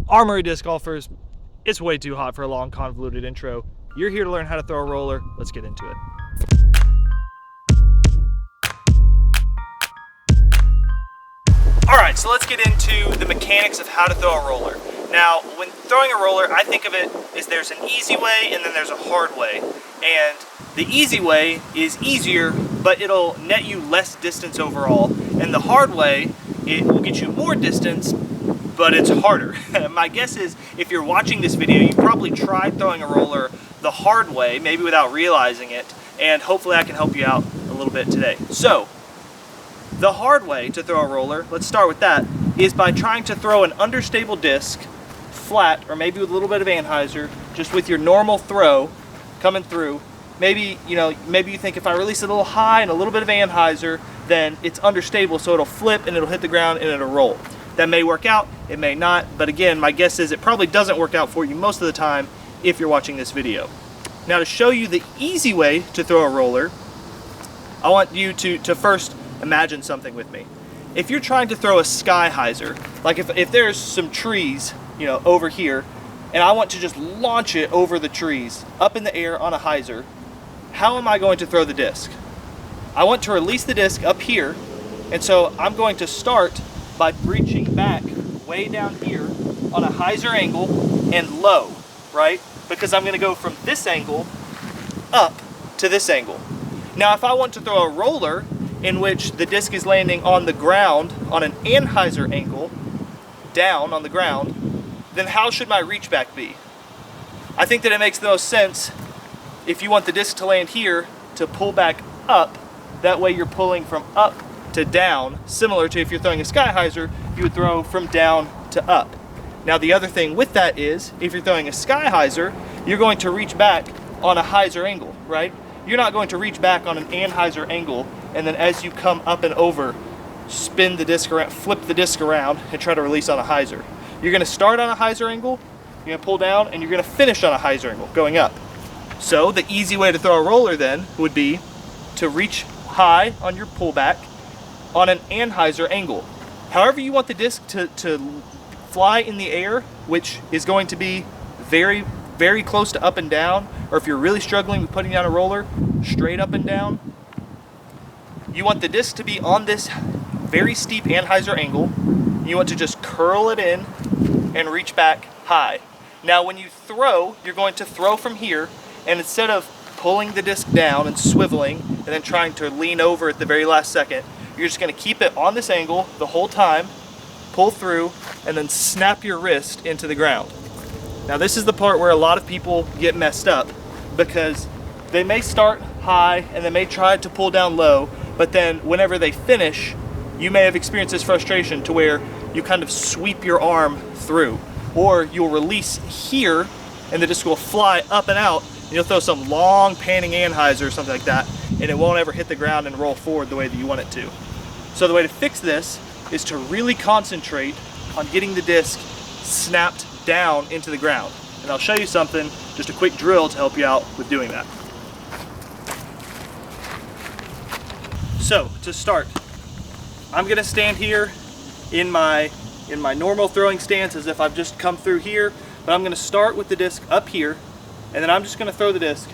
Armory disc golfers, it's way too hot for a long convoluted intro. You're here to learn how to throw a roller. Let's get into it. Alright, so let's get into the mechanics of how to throw a roller. Now, when throwing a roller, I think of it as there's an easy way and then there's a hard way. And the easy way is easier, but it'll net you less distance overall. And the hard way, it will get you more distance, but it's harder. My guess is if you're watching this video, you probably tried throwing a roller the hard way, maybe without realizing it, and hopefully I can help you out a little bit today. So, the hard way to throw a roller, let's start with that, is by trying to throw an understable disc flat, or maybe with a little bit of anhyzer, just with your normal throw coming through. Maybe you think if I release it a little high and a little bit of anhyzer, then it's understable, so it'll flip and it'll hit the ground and it'll roll. That may work out, it may not, but again, my guess is it probably doesn't work out for you most of the time if you're watching this video. Now, to show you the easy way to throw a roller, I want you to first imagine something with me. If you're trying to throw a sky hyzer, like if there's some trees, over here, and I want to just launch it over the trees, up in the air on a hyzer, how am I going to throw the disc? I want to release the disc up here, and so I'm going to start by reaching back way down here on a hyzer angle and low, right? Because I'm going to go from this angle up to this angle. Now, if I want to throw a roller in which the disc is landing on the ground on an anhyzer angle, down on the ground, then how should my reach back be? I think that it makes the most sense if you want the disc to land here to pull back up. That way you're pulling from up to down, similar to if you're throwing a sky hyzer, you would throw from down to up. Now, the other thing with that is, if you're throwing a sky hyzer, you're going to reach back on a hyzer angle, right? You're not going to reach back on an anhyzer angle, and then as you come up and over, spin the disc around, flip the disc around, and try to release on a hyzer. You're going to start on a hyzer angle, you're going to pull down, and you're going to finish on a hyzer angle, going up. So the easy way to throw a roller then would be to reach high on your pullback on an anhyzer angle. However you want the disc to fly in the air, which is going to be very, very close to up and down, or if you're really struggling with putting down a roller, straight up and down. You want the disc to be on this very steep anhyzer angle. You want to just curl it in and reach back high. Now, when you throw, you're going to throw from here, and instead of pulling the disc down and swiveling and then trying to lean over at the very last second, you're just going to keep it on this angle the whole time, pull through, and then snap your wrist into the ground. Now, this is the part where a lot of people get messed up, because they may start high and they may try to pull down low, but then whenever they finish, you may have experienced this frustration to where you kind of sweep your arm through, or you'll release here and the disc will fly up and out, and you'll throw some long panning anhyzer or something like that, and it won't ever hit the ground and roll forward the way that you want it to. So the way to fix this is to really concentrate on getting the disc snapped down into the ground. And I'll show you something, just a quick drill to help you out with doing that. So to start, I'm going to stand here in my normal throwing stance as if I've just come through here, but I'm going to start with the disc up here, and then I'm just going to throw the disc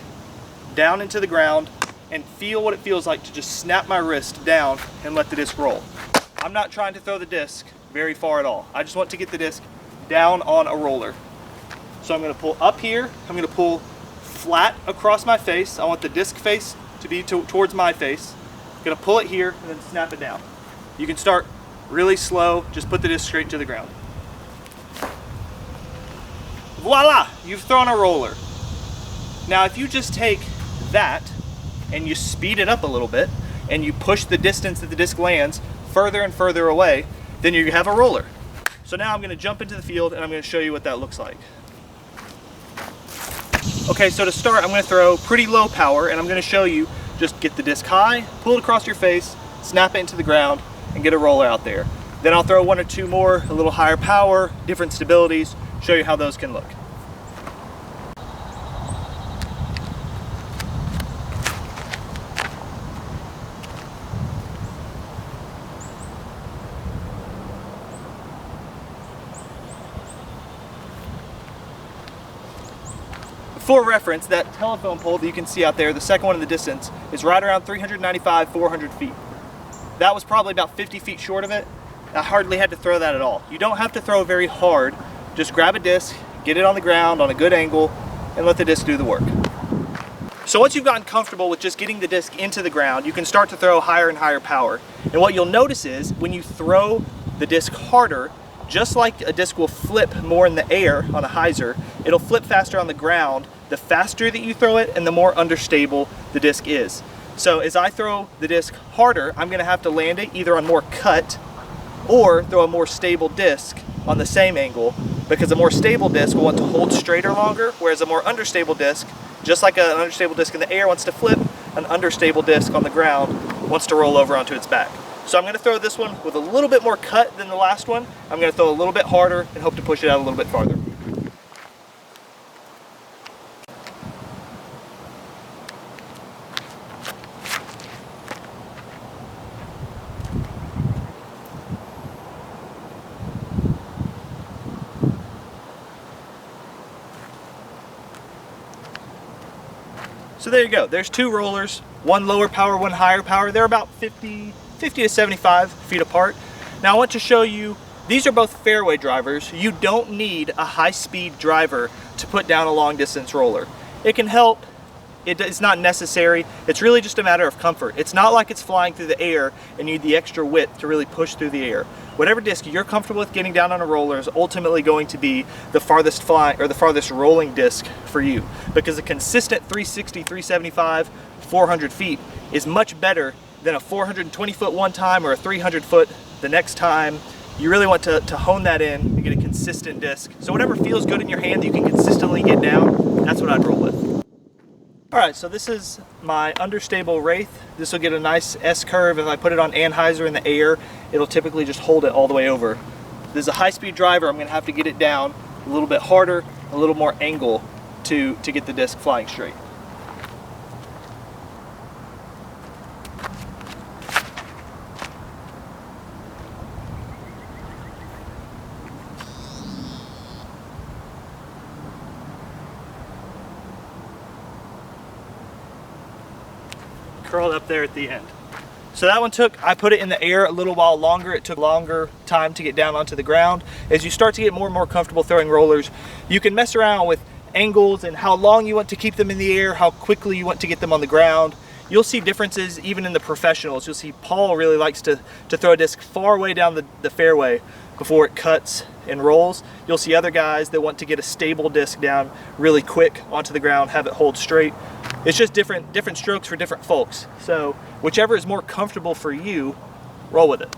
down into the ground and feel what it feels like to just snap my wrist down and let the disc roll. I'm not trying to throw the disc very far at all. I just want to get the disc down on a roller. So I'm going to pull up here, I'm going to pull flat across my face. I want the disc face to be towards my face. I'm going to pull it here and then snap it down. You can start really slow, just put the disc straight to the ground. Voila! You've thrown a roller. Now, if you just take that and you speed it up a little bit and you push the distance that the disc lands further and further away, then you have a roller. So now I'm going to jump into the field and I'm going to show you what that looks like. Okay, so to start, I'm going to throw pretty low power, and I'm going to show you just get the disc high, pull it across your face, snap it into the ground, and get a roller out there. Then I'll throw one or two more, a little higher power, different stabilities, show you how those can look. For reference, that telephone pole that you can see out there, the second one in the distance, is right around 395, 400 feet. That was probably about 50 feet short of it. I hardly had to throw that at all. You don't have to throw very hard. Just grab a disc, get it on the ground on a good angle, and let the disc do the work. So once you've gotten comfortable with just getting the disc into the ground, you can start to throw higher and higher power. And what you'll notice is when you throw the disc harder, just like a disc will flip more in the air on a hyzer, it'll flip faster on the ground the faster that you throw it and the more understable the disc is. So as I throw the disc harder, I'm gonna have to land it either on more cut or throw a more stable disc on the same angle, because a more stable disc will want to hold straighter longer, whereas a more unstable disc, just like an unstable disc in the air wants to flip, an unstable disc on the ground wants to roll over onto its back. So I'm going to throw this one with a little bit more cut than the last one. I'm going to throw a little bit harder and hope to push it out a little bit farther. So there you go. There's two rollers, one lower power, one higher power. They're about 50 to 75 feet apart. Now I want to show you, these are both fairway drivers. You don't need a high-speed driver to put down a long-distance roller. It can help. It's not necessary. It's really just a matter of comfort. It's not like it's flying through the air and you need the extra width to really push through the air. Whatever disc you're comfortable with getting down on a roller is ultimately going to be the farthest flying or the farthest rolling disc for you, because a consistent 360, 375, 400 feet is much better than a 420 foot one time or a 300 foot the next time. You really want to hone that in and get a consistent disc. So whatever feels good in your hand that you can consistently get down, that's what I'd roll with. All right, so this is my understable Wraith. This will get a nice S-curve. If I put it on anhyzer in the air, it'll typically just hold it all the way over. This is a high-speed driver. I'm gonna have to get it down a little bit harder, a little more angle to get the disc flying straight. Curled up there at the end. So that one I put it in the air a little while longer. It took longer time to get down onto the ground. As you start to get more and more comfortable throwing rollers, you can mess around with angles and how long you want to keep them in the air, how quickly you want to get them on the ground. You'll see differences even in the professionals. You'll see Paul really likes to throw a disc far way down the fairway before it cuts and rolls. You'll see other guys that want to get a stable disc down really quick onto the ground, have it hold straight. It's just different strokes for different folks. So whichever is more comfortable for you, roll with it.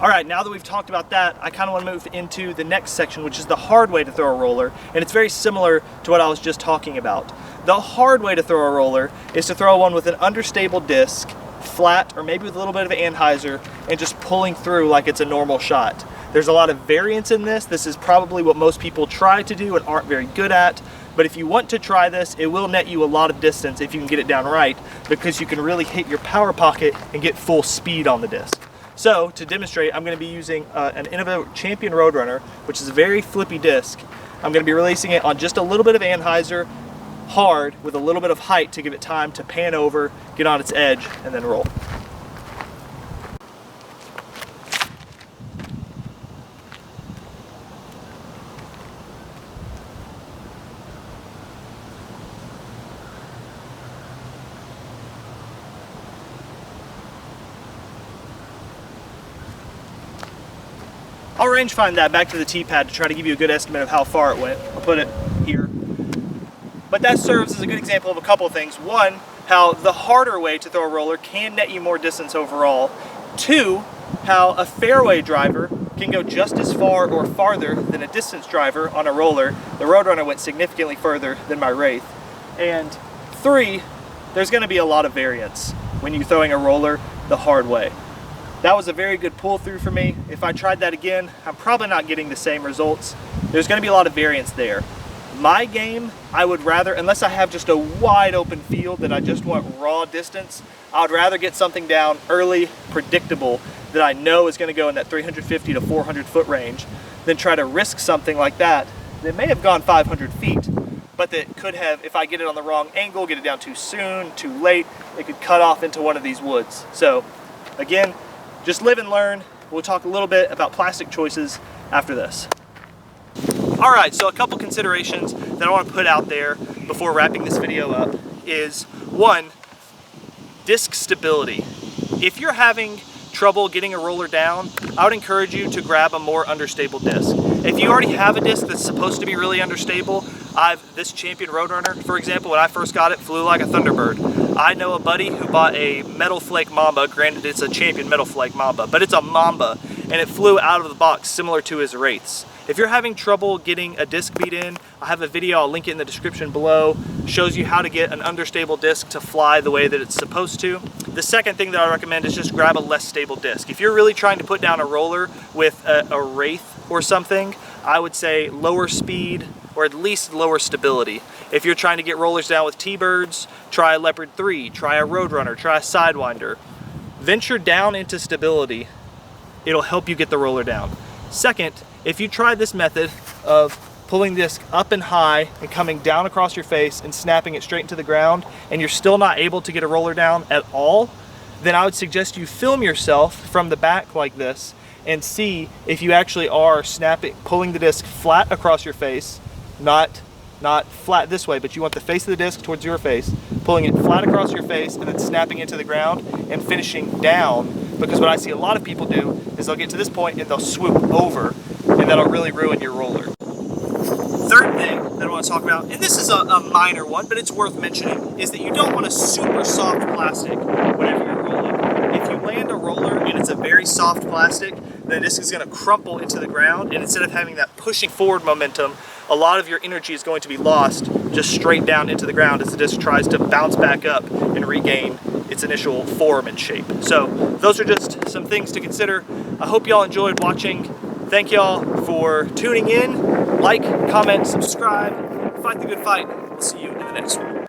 All right, now that we've talked about that, I kind of want to move into the next section, which is the hard way to throw a roller. And it's very similar to what I was just talking about. The hard way to throw a roller is to throw one with an understable disc, flat, or maybe with a little bit of an anhyzer, and just pulling through like it's a normal shot. There's a lot of variance in this. This is probably what most people try to do and aren't very good at. But if you want to try this, it will net you a lot of distance if you can get it down right, because you can really hit your power pocket and get full speed on the disc. So to demonstrate, I'm going to be using an Innova Champion Roadrunner, which is a very flippy disc. I'm going to be releasing it on just a little bit of anhyzer, hard, with a little bit of height to give it time to pan over, get on its edge, and then roll. I'll range find that back to the tee pad to try to give you a good estimate of how far it went. I'll put it here. But that serves as a good example of a couple of things. One, how the harder way to throw a roller can net you more distance overall. Two, how a fairway driver can go just as far or farther than a distance driver on a roller. The Roadrunner went significantly further than my Wraith. And three, there's going to be a lot of variance when you're throwing a roller the hard way. That was a very good pull through for me. If I tried that again, I'm probably not getting the same results. There's going to be a lot of variance there. My game, I would rather, unless I have just a wide open field that I just want raw distance, I would rather get something down early, predictable, that I know is going to go in that 350 to 400 foot range, than try to risk something like that that may have gone 500 feet, but that could have, if I get it on the wrong angle, get it down too soon, too late, it could cut off into one of these woods. So again, just live and learn. We'll talk a little bit about plastic choices after this. All right, so a couple considerations that I want to put out there before wrapping this video up is, one, disc stability. If you're having trouble getting a roller down, I would encourage you to grab a more understable disc. If you already have a disc that's supposed to be really understable, this Champion Roadrunner, for example, when I first got it, flew like a Thunderbird. I know a buddy who bought a Metal Flake Mamba. Granted, it's a Champion Metal Flake Mamba, but it's a Mamba, and it flew out of the box similar to his Wraiths. If you're having trouble getting a disc beat in, I have a video, I'll link it in the description below, shows you how to get an understable disc to fly the way that it's supposed to. The second thing that I recommend is just grab a less stable disc. If you're really trying to put down a roller with a Wraith or something, I would say lower speed or at least lower stability. If you're trying to get rollers down with T-Birds, try a Leopard 3, try a Roadrunner, try a Sidewinder. Venture down into stability. It'll help you get the roller down. Second, if you try this method of pulling the disc up and high and coming down across your face and snapping it straight into the ground, and you're still not able to get a roller down at all, then I would suggest you film yourself from the back like this and see if you actually are pulling the disc flat across your face, not flat this way, but you want the face of the disc towards your face, pulling it flat across your face and then snapping into the ground and finishing down. Because what I see a lot of people do is they'll get to this point and they'll swoop over, and that'll really ruin your roller. Third thing that I want to talk about, and this is a minor one, but it's worth mentioning, is that you don't want a super soft plastic whenever you're rolling. If you land a roller and it's a very soft plastic, the disc is going to crumple into the ground, and instead of having that pushing forward momentum, a lot of your energy is going to be lost just straight down into the ground as the disc tries to bounce back up and regain its initial form and shape. So those are just some things to consider. I hope y'all enjoyed watching. Thank y'all for tuning in. Like, comment, subscribe, fight the good fight. We'll see you in the next one.